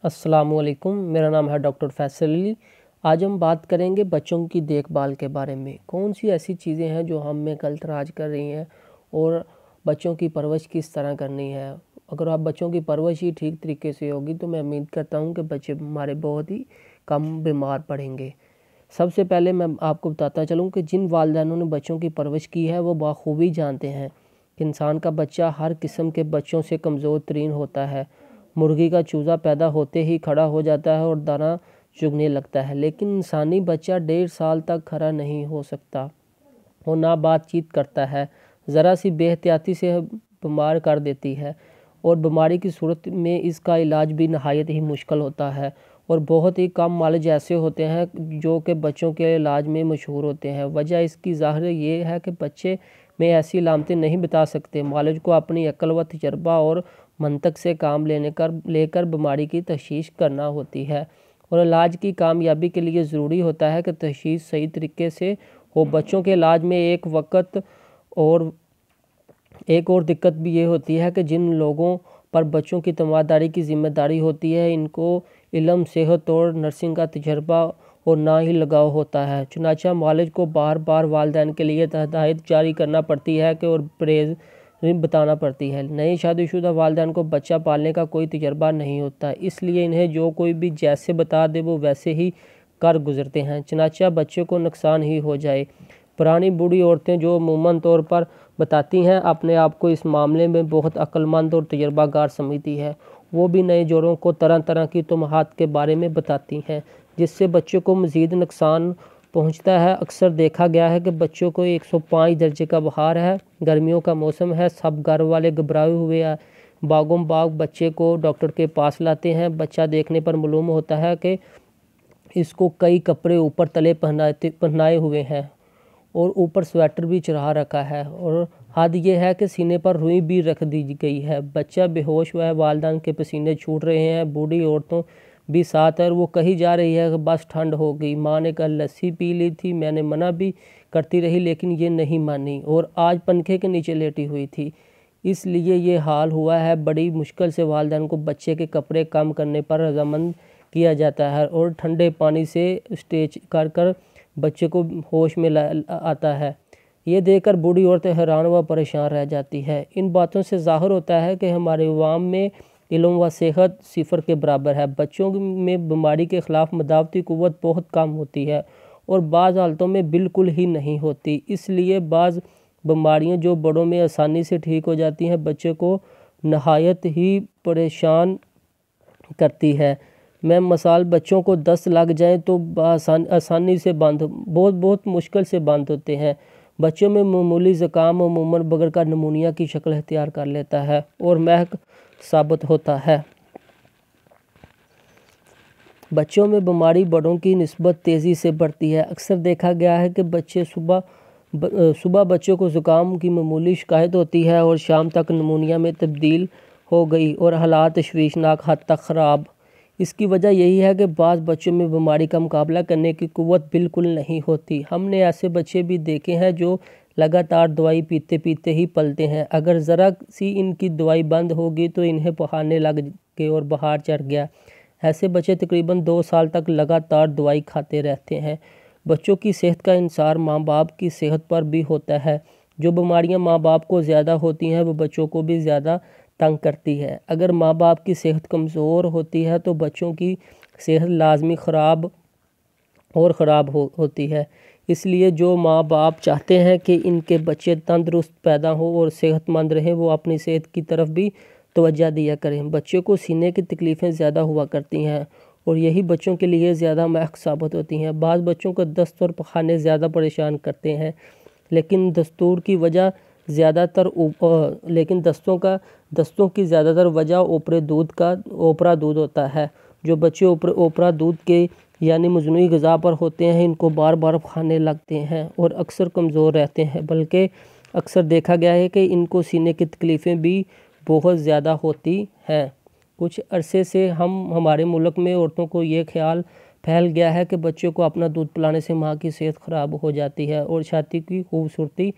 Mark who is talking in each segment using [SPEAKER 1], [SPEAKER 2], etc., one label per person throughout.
[SPEAKER 1] السلام علیکم، میرا نام ہے ڈاکٹر فیصل علی۔ آج ہم بات کریں گے بچوں کی دیکھ بھال کے بارے میں۔ کون سی ایسی چیزیں ہیں جو ہم میں غلط راج کر رہی ہیں اور بچوں کی پرورش کس طرح کرنی ہے۔ اگر آپ بچوں کی پرورش ہی ٹھیک طریقے سے ہوگی تو میں امید کرتا ہوں کہ بچے ہمارے بہت ہی کم بیمار پڑیں گے۔ سب سے پہلے میں آپ کو بتاتا چلوں کہ جن والدینوں نے بچوں کی پرورش کی ہے وہ بخوبی جانتے ہیں کہ انسان کا بچہ ہر قسم کے بچوں سے کمزور ترین ہوتا ہے۔ مرغی کا چوزا پیدا ہوتے ہی کھڑا ہو جاتا ہے اور دانہ چگنے لگتا ہے، لیکن انسانی بچہ 1.5 سال تک کھڑا نہیں ہو سکتا اور نہ بات چیت کرتا ہے۔ ذرا سی بے احتیاطی سے بیمار کر دیتی ہے اور بیماری کی صورت میں اس کا علاج بھی نہایت ہی مشکل ہوتا ہے، اور بہت ہی کم معالج ایسے ہوتے ہیں جو کہ بچوں کے علاج میں مشہور ہوتے ہیں۔ وجہ اس کی ظاہر یہ ہے کہ بچے میں ایسی علامتیں نہیں بتا سکتے۔ معالج کو اپنی عقل و تجربہ اور منطق سے کام لے کر بیماری کی تشخیص کرنا ہوتی ہے، اور علاج کی کامیابی کے لیے ضروری ہوتا ہے کہ تشخیص صحیح طریقے سے ہو۔ بچوں کے علاج میں ایک اور دقت بھی یہ ہوتی ہے کہ جن لوگوں پر بچوں کی تیمارداری کی ذمہ داری ہوتی ہے ان کو علم، صحت اور نرسنگ کا تجربہ اور نہ ہی لگاؤ ہوتا ہے، چنانچہ معالج کو بار بار والدین کے لیے ہدایت جاری کرنا پڑتی ہے اور پرہیز بتانا پڑتی ہے۔ نئے شادی شدہ والدین کو بچہ پالنے کا کوئی تجربہ نہیں ہوتا، اس لیے انہیں جو کوئی بھی جیسے بتا دے وہ ویسے ہی کر گزرتے ہیں، چنانچہ بچے کو نقصان ہی ہو جائے۔ پرانی بوڑھی عورتیں جو عموماً طور پر بتاتی ہیں اپنے آپ کو اس معاملے میں بہت عقل مند اور تجربہ کار سمجھتی ہے، وہ بھی نئے جوڑوں کو طرح طرح کی توہمات کے بارے میں بتاتی ہیں جس سے بچوں کو مزید نقصان پہنچتا ہے۔ اکثر دیکھا گیا ہے کہ بچوں کو 105 درجے کا بخار ہے، گرمیوں کا موسم ہے، سب گھر والے گھبرائے ہوئے باغوں باغ بچے کو ڈاکٹر کے پاس لاتے ہیں۔ بچہ دیکھنے پر معلوم ہوتا ہے کہ اس کو کئی کپڑے اوپر تلے پہنائے ہوئے ہیں اور اوپر سویٹر بھی چڑھا رکھا ہے، اور حد یہ ہے کہ سینے پر روئی بھی رکھ دی گئی ہے۔ بچہ بے ہوش ہوا ہے، والدین کے پسینے چھوٹ رہے ہیں، بوڑھی عورتوں بھی ساتھ ہے، اور وہ کہی جا رہی ہے کہ بس ٹھنڈ ہو گئی، ماں نے کل لسی پی لی تھی، میں نے منع بھی کرتی رہی لیکن یہ نہیں مانی، اور آج پنکھے کے نیچے لیٹی ہوئی تھی، اس لیے یہ حال ہوا ہے۔ بڑی مشکل سے والدین کو بچے کے کپڑے کم کرنے پر رضامند کیا جاتا ہے اور ٹھنڈے پانی سے اسٹریچ کر بچے کو ہوش میں آتا ہے۔ یہ دیکھ کر بوڑھی عورت حیران و پریشان رہ جاتی ہے۔ ان باتوں سے ظاہر ہوتا ہے کہ ہمارے عوام میں علم و صحت صفر کے برابر ہے۔ بچوں میں بیماری کے خلاف مدافعتی قوت بہت کم ہوتی ہے اور بعض حالتوں میں بالکل ہی نہیں ہوتی، اس لیے بعض بیماریاں جو بڑوں میں آسانی سے ٹھیک ہو جاتی ہیں بچے کو نہایت ہی پریشان کرتی ہے۔ میں مثال بچوں کو دست لگ جائیں تو آسانی سے بہت مشکل سے بند ہوتے ہیں۔ بچوں میں معمولی زکام عموماً بگڑ کر نمونیا کی شکل اختیار کر لیتا ہے اور مہلک ثابت ہوتا ہے۔ بچوں میں بیماری بڑوں کی نسبت تیزی سے بڑھتی ہے۔ اکثر دیکھا گیا ہے کہ صبح بچوں کو زکام کی معمولی شکایت ہوتی ہے اور شام تک نمونیا میں تبدیل ہو گئی اور حالات تشویشناک حد تک خراب۔ اس کی وجہ یہی ہے کہ بعض بچوں میں بیماری کا مقابلہ کرنے کی قوت بالکل نہیں ہوتی۔ ہم نے ایسے بچے بھی دیکھے ہیں جو لگاتار دوائی پیتے پیتے ہی پلتے ہیں، اگر ذرا سی ان کی دوائی بند ہوگی تو انہیں پکھانے لگ گئے اور بخار چڑھ گیا۔ ایسے بچے تقریباً 2 سال تک لگاتار دوائی کھاتے رہتے ہیں۔ بچوں کی صحت کا انحصار ماں باپ کی صحت پر بھی ہوتا ہے۔ جو بیماریاں ماں باپ کو زیادہ ہوتی ہیں وہ بچوں کو بھی زیادہ تنگ کرتی ہے۔ اگر ماں باپ کی صحت کمزور ہوتی ہے تو بچوں کی صحت لازمی خراب ہوتی ہے۔ اس لیے جو ماں باپ چاہتے ہیں کہ ان کے بچے تندرست پیدا ہوں اور صحت مند رہیں وہ اپنی صحت کی طرف بھی توجہ دیا کریں۔ بچوں کو سینے کی تکلیفیں زیادہ ہوا کرتی ہیں اور یہی بچوں کے لیے زیادہ مہلک ثابت ہوتی ہیں۔ بعض بچوں کو دست اور پخانے زیادہ پریشان کرتے ہیں، لیکن دستوں کی زیادہ تر وجہ اوپرا دودھ ہوتا ہے۔ جو بچے اوپرا دودھ کے یعنی مصنوعی غذا پر ہوتے ہیں ان کو بار بار پخانے لگتے ہیں اور اکثر کمزور رہتے ہیں، بلکہ اکثر دیکھا گیا ہے کہ ان کو سینے کی تکلیفیں بھی بہت زیادہ ہوتی ہیں۔ کچھ عرصے سے ہمارے ملک میں عورتوں کو یہ خیال پھیل گیا ہے کہ بچوں کو اپنا دودھ پلانے سے ماں کی صحت خراب ہو جاتی ہے اور چھاتی کی خوبصورتی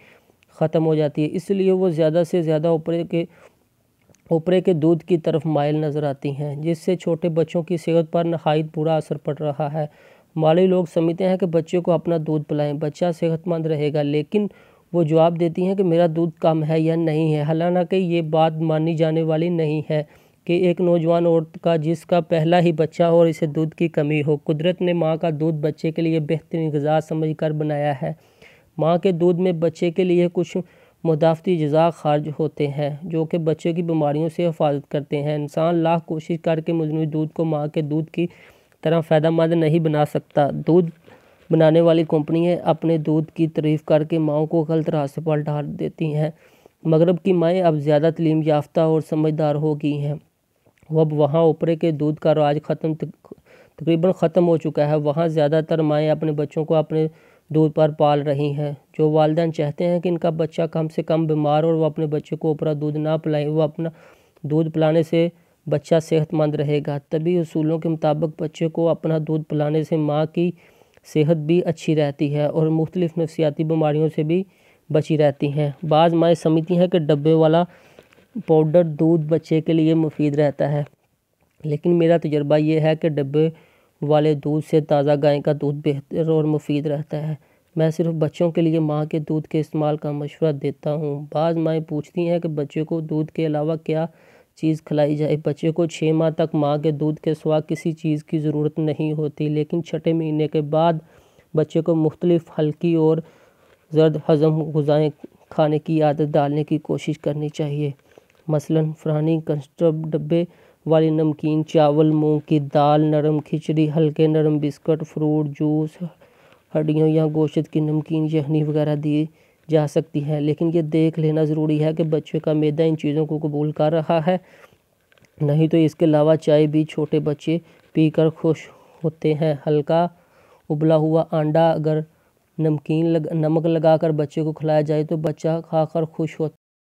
[SPEAKER 1] ختم ہو جاتی ہے، اس لیے وہ زیادہ سے زیادہ اوپرے کے اوپرے کے دودھ کی طرف مائل نظر آتی ہیں، جس سے چھوٹے بچوں کی صحت پر نہایت برا اثر پڑ رہا ہے۔ مالی لوگ سمجھتے ہیں کہ بچے کو اپنا دودھ پلائیں، بچہ صحت مند رہے گا، لیکن وہ جواب دیتی ہیں کہ میرا دودھ کم ہے یا نہیں ہے، حالانکہ یہ بات مانی جانے والی نہیں ہے کہ ایک نوجوان عورت کا جس کا پہلا ہی بچہ ہو اور اسے دودھ کی کمی ہو۔ قدرت نے ماں کا دودھ بچے کے لیے بہترین غذا سمجھ کر بنایا ہے۔ ماں کے دودھ میں بچے کے لیے کچھ مدافعتی اجزاء خارج ہوتے ہیں جو کہ بچے کی بیماریوں سے حفاظت کرتے ہیں۔ انسان لاکھ کوشش کر کے مصنوعی دودھ کو ماں کے دودھ کی طرح فائدہ مند نہیں بنا سکتا۔ دودھ بنانے والی کمپنیاں اپنے دودھ کی تعریف کر کے ماؤں کو غلط راستے پر ڈال دیتی ہیں۔ مغرب کی مائیں اب زیادہ تعلیم یافتہ اور سمجھدار ہو گئی ہیں۔ اب وہاں اوپرے کے دودھ کا راج تقریباً ختم ہو چکا ہے۔ وہاں زیادہ تر مائیں اپنے بچوں کو اپنے دودھ پر پال رہی ہیں۔ جو والدین چاہتے ہیں کہ ان کا بچہ کم سے کم بیمار ہو اور وہ اپنے بچے کو اوپرا دودھ نہ پلائیں، وہ اپنا دودھ پلانے سے بچہ صحت مند رہے گا۔ طبی اصولوں کے مطابق بچے کو اپنا دودھ پلانے سے ماں کی صحت بھی اچھی رہتی ہے اور مختلف نفسیاتی بیماریوں سے بھی بچی رہتی ہیں۔ بعض مائیں سمجھتی ہیں کہ ڈبے والا پاؤڈر دودھ بچے کے لیے مفید رہتا ہے، لیکن میرا تجربہ یہ ہے کہ ڈبے والے دودھ سے تازہ گائے کا دودھ بہتر اور مفید رہتا ہے۔ میں صرف بچوں کے لیے ماں کے دودھ کے استعمال کا مشورہ دیتا ہوں۔ بعض مائیں پوچھتی ہیں کہ بچے کو دودھ کے علاوہ کیا چیز کھلائی جائے۔ بچے کو 6 ماہ تک ماں کے دودھ کے سوا کسی چیز کی ضرورت نہیں ہوتی، لیکن چھٹے مہینے کے بعد بچے کو مختلف ہلکی اور زرد ہضم غذائیں کھانے کی عادت ڈالنے کی کوشش کرنی چاہیے۔ مثلاً فرانی کنسرو، ڈبے والی نمکین، چاول، مونگ کی دال، نرم کھچڑی، ہلکے نرم بسکٹ، فروٹ جوس، ہڈیوں یا گوشت کی نمکین یخنی وغیرہ دی جا سکتی ہے، لیکن یہ دیکھ لینا ضروری ہے کہ بچے کا معدہ ان چیزوں کو قبول کر رہا ہے، نہیں تو اس کے علاوہ چائے بھی چھوٹے بچے پی کر خوش ہوتے ہیں۔ ہلکا ابلا ہوا انڈا اگر نمک لگا کر بچے کو کھلایا جائے تو بچہ کھا کر خوش ہوتا ہے۔